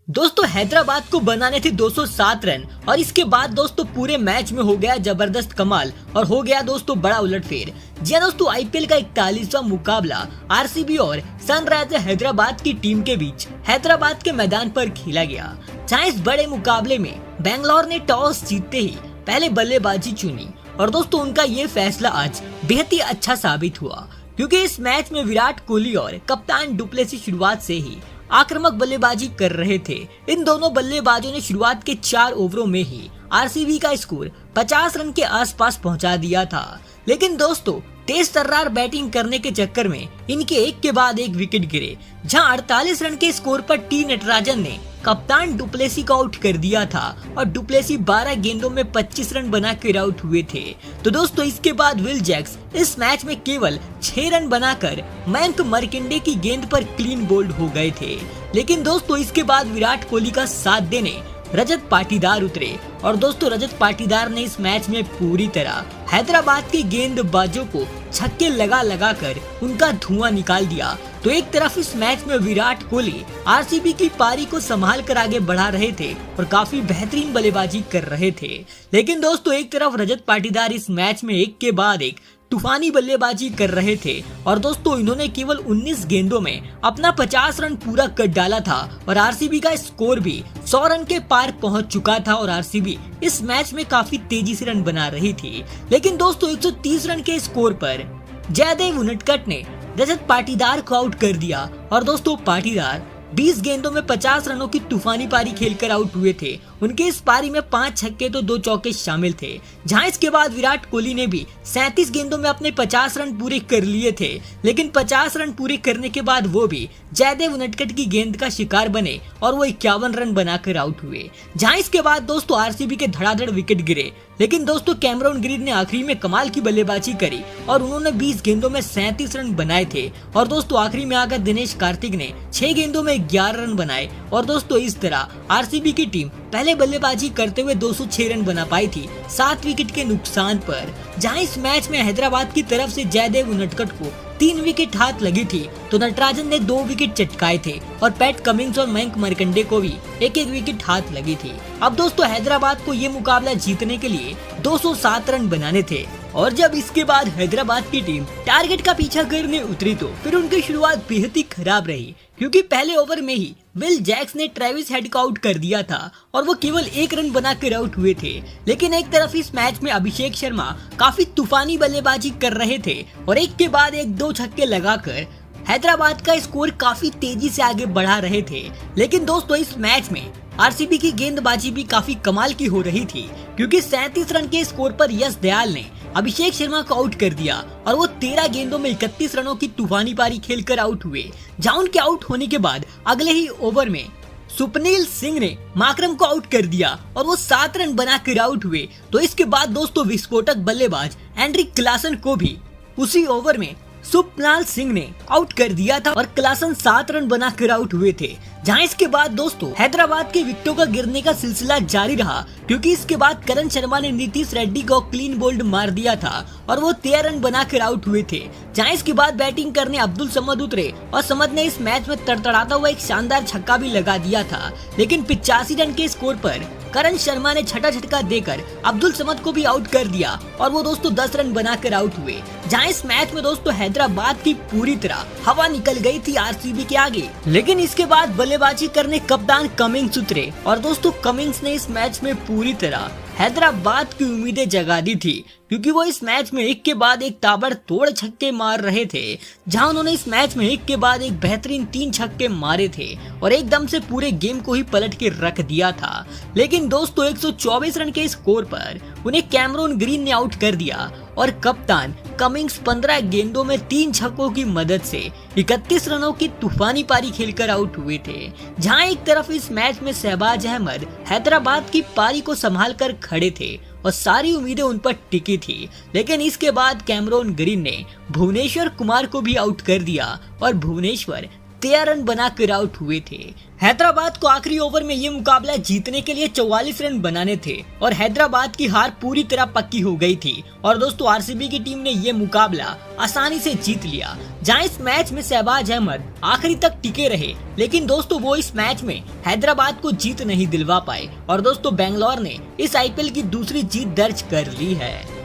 दोस्तों हैदराबाद को बनाने थे 207 रन और इसके बाद दोस्तों पूरे मैच में हो गया जबरदस्त कमाल और हो गया दोस्तों बड़ा उलटफेर। जी हां दोस्तों, आईपीएल का 41वां मुकाबला आरसीबी और सनराइजर हैदराबाद की टीम के बीच हैदराबाद के मैदान पर खेला गया। जहां इस बड़े मुकाबले में बेंगलोर ने टॉस जीतते ही पहले बल्लेबाजी चुनी और दोस्तों उनका ये फैसला आज बेहद ही अच्छा साबित हुआ, क्योंकि इस मैच में विराट कोहली और कप्तान डुप्लेसी शुरुआत से ही आक्रामक बल्लेबाजी कर रहे थे। इन दोनों बल्लेबाजों ने शुरुआत के 4 ओवरों में ही आरसीबी का स्कोर 50 रन के आसपास पहुंचा दिया था। लेकिन दोस्तों तेज तर्रार बैटिंग करने के चक्कर में इनके एक के बाद एक विकेट गिरे। जहां 48 रन के स्कोर पर टी नटराजन ने कप्तान डुप्लेसी को आउट कर दिया था और डुप्लेसी 12 गेंदों में 25 रन बनाकर आउट हुए थे। तो दोस्तों इसके बाद विल जैक्स इस मैच में केवल 6 रन बनाकर मयंक मर्कंडे की गेंद पर क्लीन बोल्ड हो गए थे। लेकिन दोस्तों इसके बाद विराट कोहली का साथ देने रजत पाटीदार उतरे और दोस्तों रजत पाटीदार ने इस मैच में पूरी तरह हैदराबाद के गेंदबाजों को छक्के लगा कर उनका धुआं निकाल दिया। तो एक तरफ इस मैच में विराट कोहली आरसीबी की पारी को संभाल कर आगे बढ़ा रहे थे और काफी बेहतरीन बल्लेबाजी कर रहे थे। लेकिन दोस्तों एक तरफ रजत पाटीदार इस मैच में एक के बाद एक तूफानी बल्लेबाजी कर रहे थे और दोस्तों इन्होंने केवल 19 गेंदों में अपना 50 रन पूरा कर डाला था और आरसीबी का स्कोर भी 100 रन के पार पहुंच चुका था और आरसीबी इस मैच में काफी तेजी से रन बना रही थी। लेकिन दोस्तों 130 रन के स्कोर पर जयदेव उनडकट ने रजत पाटीदार को आउट कर दिया और दोस्तों पाटीदार 20 गेंदों में 50 रनों की तूफानी पारी खेलकर आउट हुए थे। उनके इस पारी में 5 छक्के तो 2 चौके शामिल थे। जहां इसके बाद विराट कोहली ने भी 37 गेंदों में अपने 50 रन पूरे कर लिए थे। लेकिन 50 रन पूरे करने के बाद वो भी जयदेव उनडकट की गेंद का शिकार बने और वो 51 रन बनाकर आउट हुए। जहां इसके बाद दोस्तों आरसीबी के धड़ाधड़ विकेट गिरे। लेकिन दोस्तों कैमरन ग्रीन ने आखिरी में कमाल की बल्लेबाजी करी और उन्होंने 20 गेंदों में 37 रन बनाए थे और दोस्तों आखिरी में आकर दिनेश कार्तिक ने 6 गेंदों में 11 रन बनाए और दोस्तों इस तरह आरसीबी की टीम पहले बल्लेबाजी करते हुए 206 रन बना पाई थी 7 विकेट के नुकसान पर। जहां इस मैच में हैदराबाद की तरफ से जयदेव उनडकट को 3 विकेट हाथ लगी थी तो नटराजन ने 2 विकेट चटकाए थे और पैट कमिंस और मयंक मर्कंडे को भी एक विकेट हाथ लगी थी। अब दोस्तों हैदराबाद को ये मुकाबला जीतने के लिए 207 रन बनाने थे और जब इसके बाद हैदराबाद की टीम टारगेट का पीछा करने उतरी तो फिर उनकी शुरुआत बेहद ही खराब रही, क्योंकि पहले ओवर में ही विल जैक्स ने ट्रेविस हेड को आउट कर दिया था और वो केवल 1 रन बनाकर आउट हुए थे। लेकिन एक तरफ इस मैच में अभिषेक शर्मा काफी तूफानी बल्लेबाजी कर रहे थे और एक के बाद एक 2 छक्के लगाकर हैदराबाद का स्कोर काफी तेजी से आगे बढ़ा रहे थे। लेकिन दोस्तों इस मैच में आरसीबी की गेंदबाजी भी काफी कमाल की हो रही थी, क्योंकि 37 रन के स्कोर पर यश दयाल ने अभिषेक शर्मा को आउट कर दिया और वो 13 गेंदों में 31 रनों की तूफानी पारी खेलकर आउट हुए। जहां उनके आउट होने के बाद अगले ही ओवर में सुपनील सिंह ने माकरम को आउट कर दिया और वो 7 रन बनाकर आउट हुए। तो इसके बाद दोस्तों विस्फोटक बल्लेबाज एंड्रिक क्लासन को भी उसी ओवर में सुपनाल सिंह ने आउट कर दिया था और क्लासन 7 रन बनाकर आउट हुए थे। जहां इसके बाद दोस्तों हैदराबाद के विकेटों का गिरने का सिलसिला जारी रहा, क्योंकि इसके बाद करण शर्मा ने नीतीश रेड्डी को क्लीन बोल्ड मार दिया था और वो 13 रन बनाकर आउट हुए थे। जहां इसके बाद बैटिंग करने अब्दुल समद उतरे और समद ने इस मैच में तड़तड़ाता हुआ एक शानदार छक्का भी लगा दिया था। लेकिन 85 रन के स्कोर पर करण शर्मा ने छठा झटका देकर अब्दुल समद को भी आउट कर दिया और वो दोस्तों 10 रन बनाकर आउट हुए। जहां इस मैच में दोस्तों हैदराबाद की पूरी तरह हवा निकल गई थी आरसीबी के आगे। लेकिन इसके बाद बल्लेबाजी करने कप्तान कमिंग्स उतरे और दोस्तों कमिंग्स ने इस मैच में पूरी तरह हैदराबाद की उम्मीदें जगा दी थी, क्योंकि वो इस मैच में एक के बाद एक ताबड़तोड़ छक्के मार रहे थे। जहां उन्होंने इस मैच में एक के बाद एक बेहतरीन 3 छक्के मारे थे और एकदम से पूरे गेम को ही पलट के रख दिया था। लेकिन दोस्तों 124 रन के स्कोर पर उन्हें कैमरन ग्रीन ने आउट कर दिया और कप्तान कमिंग्स 15 गेंदों में 3 छक्कों की मदद से 31 रनों की तूफानी पारी खेलकर आउट हुए थे। जहां एक तरफ इस मैच में शहबाज अहमद हैदराबाद की पारी को संभाल कर खड़े थे और सारी उम्मीदें उन पर टिकी थी। लेकिन इसके बाद कैमरन ग्रीन ने भुवनेश्वर कुमार को भी आउट कर दिया और भुवनेश्वर 13 रन बनाकर आउट हुए थे। हैदराबाद को आखिरी ओवर में ये मुकाबला जीतने के लिए 44 रन बनाने थे और हैदराबाद की हार पूरी तरह पक्की हो गई थी और दोस्तों आरसीबी की टीम ने ये मुकाबला आसानी से जीत लिया। जहां इस मैच में शहबाज अहमद आखिरी तक टिके रहे, लेकिन दोस्तों वो इस मैच में हैदराबाद को जीत नहीं दिलवा पाए और दोस्तों बेंगलोर ने इस आईपीएल की दूसरी जीत दर्ज कर ली है।